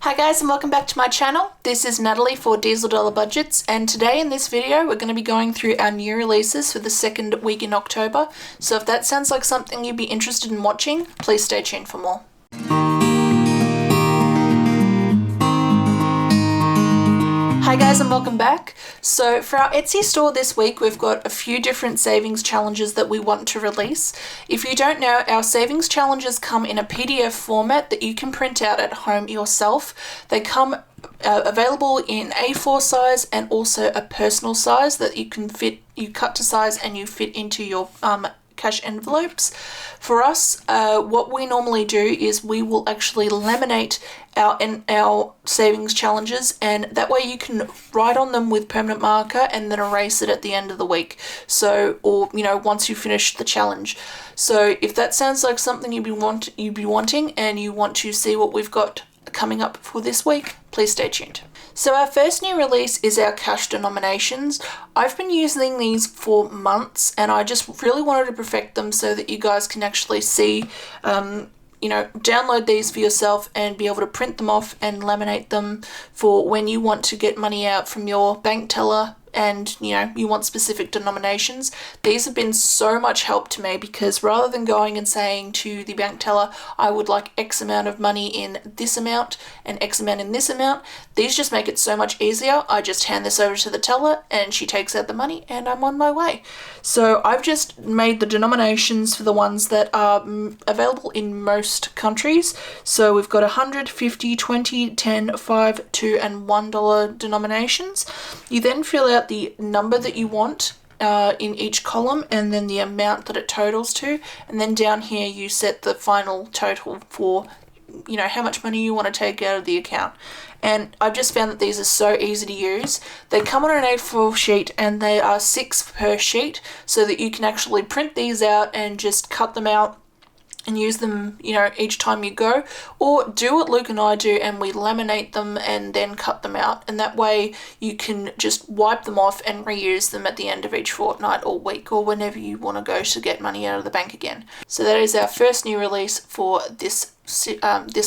Hi guys, and welcome back to my channel. This is Natalie for DieselDollarBudgets, and today in this video we're going to be going through our new releases for the second week in October. So if that sounds like something you'd be interested in watching, please stay tuned for more. Hi guys, and welcome back. So for our Etsy store this week, we've got a few different savings challenges that we want to release. If you don't know, our savings challenges come in a PDF format that you can print out at home yourself. They come available in A4 size and also a personal size that you cut to size and you fit into your cash envelopes. For us, what we normally do is we will actually laminate our savings challenges, and that way you can write on them with permanent marker and then erase it at the end of the week. So, or once you finish the challenge. So if that sounds like something you'd be wanting and you want to see what we've got coming up for this week, please stay tuned. So our first new release is our cash denominations. I've been using these for months and I just really wanted to perfect them so that you guys can actually see, download these for yourself and be able to print them off and laminate them for when you want to get money out from your bank teller and you want specific denominations. These have been so much help to me because rather than going and saying to the bank teller, I would like X amount of money in this amount and X amount in this amount, these just make it so much easier. I just hand this over to the teller and she takes out the money and I'm on my way. So I've just made the denominations for the ones that are available in most countries. So we've got 100, 50, 20, 10, 5, 2 and $1 denominations. You then fill out the number that you want in each column and then the amount that it totals to, and then down here you set the final total for how much money you want to take out of the account. And I've just found that these are so easy to use. They come on an A4 sheet and they are 6 per sheet, so that you can actually print these out and just cut them out and use them, each time you go, or do what Luke and I do and we laminate them and then cut them out, and that way you can just wipe them off and reuse them at the end of each fortnight or week or whenever you want to go to get money out of the bank again. So that is our first new release for this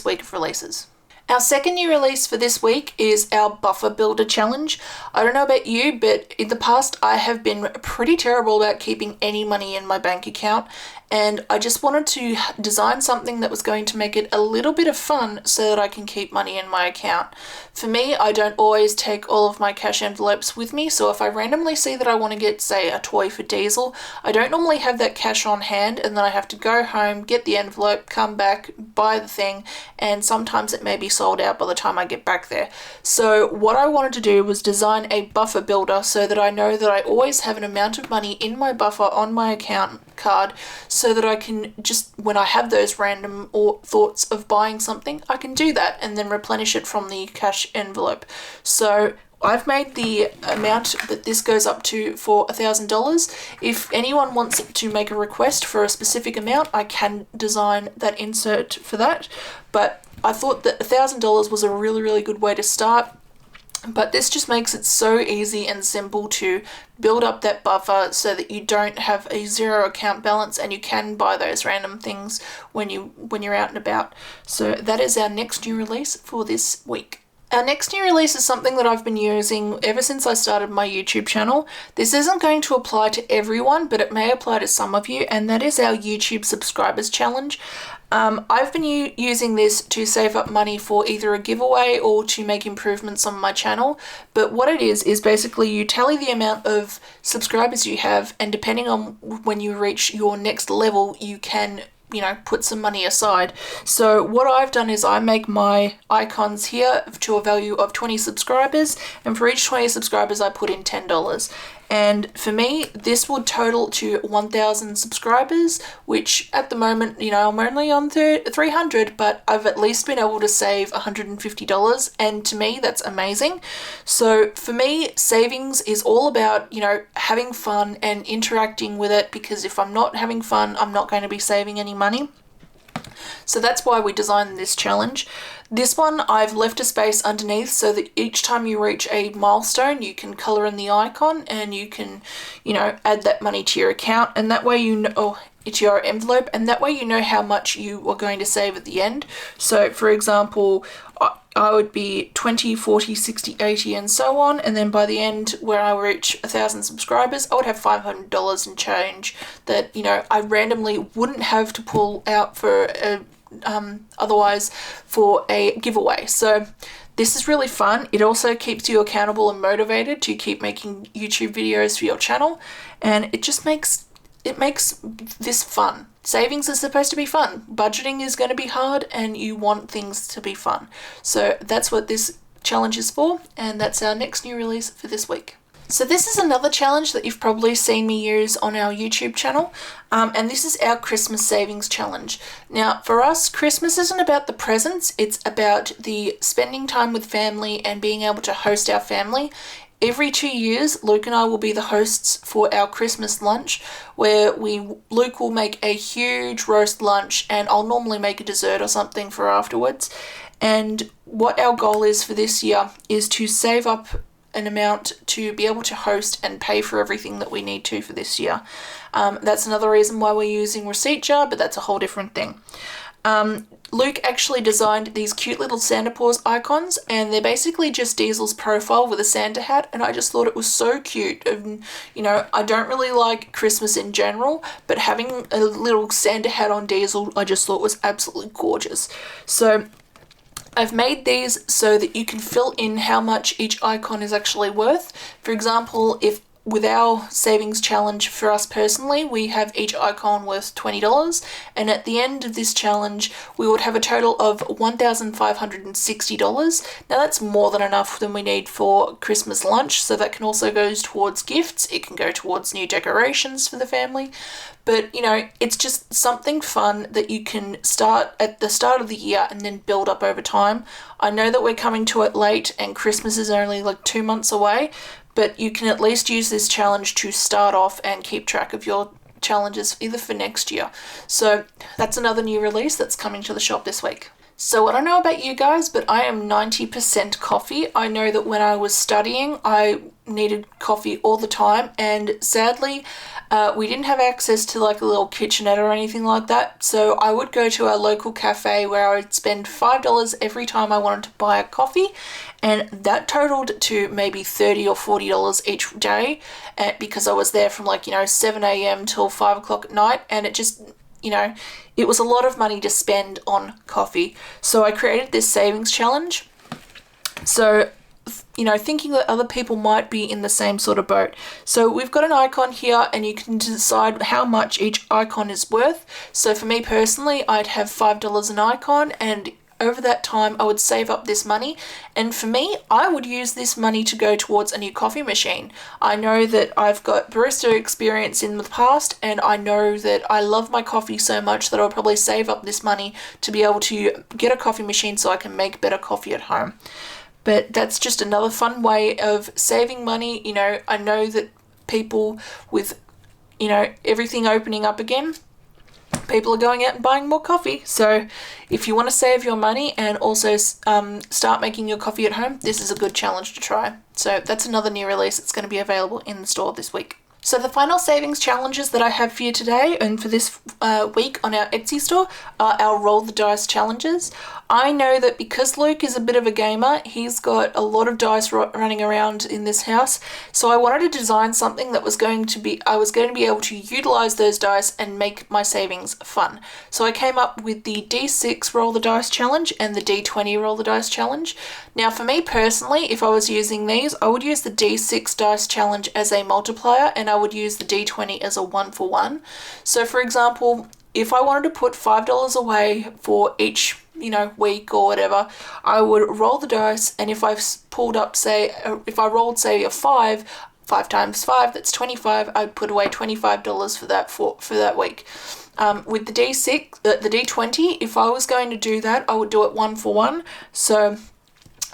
week of releases. Our second new release for this week is our Buffer Builder Challenge. I don't know about you, but in the past I have been pretty terrible about keeping any money in my bank account, and I just wanted to design something that was going to make it a little bit of fun so that I can keep money in my account. For me, I don't always take all of my cash envelopes with me, so if I randomly see that I want to get, say, a toy for Diesel, I don't normally have that cash on hand, and then I have to go home, get the envelope, come back, buy the thing, and sometimes it may be sold out by the time I get back there. So what I wanted to do was design a buffer builder so that I know that I always have an amount of money in my buffer on my account card, so that I can just, when I have those random or thoughts of buying something, I can do that and then replenish it from the cash envelope. So I've made the amount that this goes up to for $1,000. If anyone wants to make a request for a specific amount, I can design that insert for that. But I thought that $1,000 was a really, really good way to start. But this just makes it so easy and simple to build up that buffer so that you don't have a zero account balance and you can buy those random things when you're out and about. So that is our next new release for this week. Our next new release is something that I've been using ever since I started my YouTube channel. This isn't going to apply to everyone, but it may apply to some of you, and that is our YouTube subscribers challenge. I've been using this to save up money for either a giveaway or to make improvements on my channel. But what it is basically you tally the amount of subscribers you have, and depending on when you reach your next level, you can put some money aside. So what I've done is I make my icons here to a value of 20 subscribers, and for each 20 subscribers I put in $10. And for me, this would total to 1,000 subscribers, which at the moment, I'm only on 300, but I've at least been able to save $150. And to me, that's amazing. So for me, savings is all about, having fun and interacting with it, because if I'm not having fun, I'm not going to be saving any money. So that's why we designed this challenge. This one I've left a space underneath so that each time you reach a milestone you can color in the icon and you can, add that money to your account, and that way into your envelope, and that way you know how much you are going to save at the end. So for example, I would be 20, 40, 60, 80 and so on, and then by the end where I reach 1,000 subscribers, I would have $500 and change that, you know, I randomly wouldn't have to pull out for a, otherwise for a giveaway. So this is really fun. It also keeps you accountable and motivated to keep making YouTube videos for your channel, and it just makes this fun. Savings is supposed to be fun. Budgeting is going to be hard, and you want things to be fun. So that's what this challenge is for, and that's our next new release for this week. So this is another challenge that you've probably seen me use on our YouTube channel, and this is our Christmas savings challenge. Now for us, Christmas isn't about the presents, it's about the spending time with family and being able to host our family. Every 2 years, Luke and I will be the hosts for our Christmas lunch, where Luke will make a huge roast lunch, and I'll normally make a dessert or something for afterwards. And what our goal is for this year is to save up an amount to be able to host and pay for everything that we need to for this year. That's another reason why we're using Receipt Jar, but that's a whole different thing. Luke actually designed these cute little Santa Paws icons, and they're basically just Diesel's profile with a Santa hat, and I just thought it was so cute. And you know, I don't really like Christmas in general, but having a little Santa hat on Diesel I just thought was absolutely gorgeous. So I've made these so that you can fill in how much each icon is actually worth. For example, if with our savings challenge for us personally, we have each icon worth $20, and at the end of this challenge, we would have a total of $1,560. Now that's more than enough than we need for Christmas lunch, so that can also go towards gifts, it can go towards new decorations for the family. But, you know, it's just something fun that you can start at the start of the year and then build up over time. I know that we're coming to it late and Christmas is only like 2 months away, but you can at least use this challenge to start off and keep track of your challenges either for next year. So that's another new release that's coming to the shop this week. So I don't know about you guys, but I am 90% coffee. I know that when I was studying, I needed coffee all the time, and sadly, we didn't have access to like a little kitchenette or anything like that. So I would go to our local cafe where I would spend $5 every time I wanted to buy a coffee, and that totaled to maybe $30 or $40 each day, because I was there from like, you know, 7 a.m. till 5 o'clock at night, and it just, you know, it was a lot of money to spend on coffee. So I created this savings challenge. So, you know, thinking that other people might be in the same sort of boat. So we've got an icon here, and you can decide how much each icon is worth. So for me personally, I'd have $5 an icon, and over that time I would save up this money, and for me, I would use this money to go towards a new coffee machine. I know that I've got barista experience in the past, and I know that I love my coffee so much that I'll probably save up this money to be able to get a coffee machine so I can make better coffee at home. But that's just another fun way of saving money. You know, I know that people with, you know, everything opening up again, people are going out and buying more coffee. So if you want to save your money and also start making your coffee at home, this is a good challenge to try. So that's another new release that's going to be available in the store this week. So the final savings challenges that I have for you today and for this week on our Etsy store are our roll the dice challenges. I know that because Luke is a bit of a gamer, he's got a lot of dice running around in this house. So I wanted to design something that was going to be, I was going to be able to utilize those dice and make my savings fun. So I came up with the D6 roll the dice challenge and the D20 roll the dice challenge. Now for me personally, if I was using these, I would use the D6 dice challenge as a multiplier, and I would use the D20 as a 1-for-1. So for example, if I wanted to put $5 away for each, you know, week or whatever, I would roll the dice, and if I pulled up, say, if I rolled, say, a 5 times 5, that's 25, I'd put away $25 for that week. With the D6, the D20, if I was going to do that, I would do it 1-for-1. So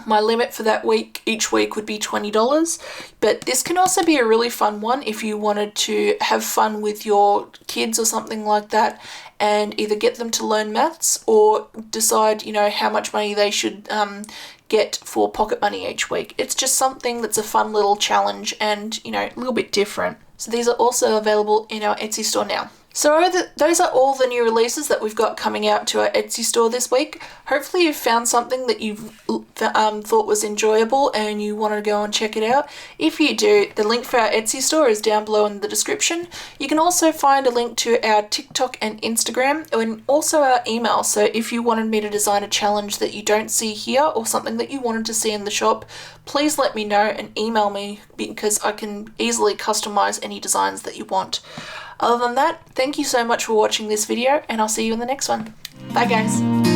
my limit for that week, each week, would be $20. But this can also be a really fun one if you wanted to have fun with your kids or something like that, and either get them to learn maths or decide, you know, how much money they should get for pocket money each week. It's just something that's a fun little challenge and, you know, a little bit different. So these are also available in our Etsy store now. So those are all the new releases that we've got coming out to our Etsy store this week. Hopefully you've found something that you've thought was enjoyable and you want to go and check it out. If you do, the link for our Etsy store is down below in the description. You can also find a link to our TikTok and Instagram and also our email. So if you wanted me to design a challenge that you don't see here or something that you wanted to see in the shop, please let me know and email me because I can easily customize any designs that you want. Other than that, thank you so much for watching this video and I'll see you in the next one. Bye guys.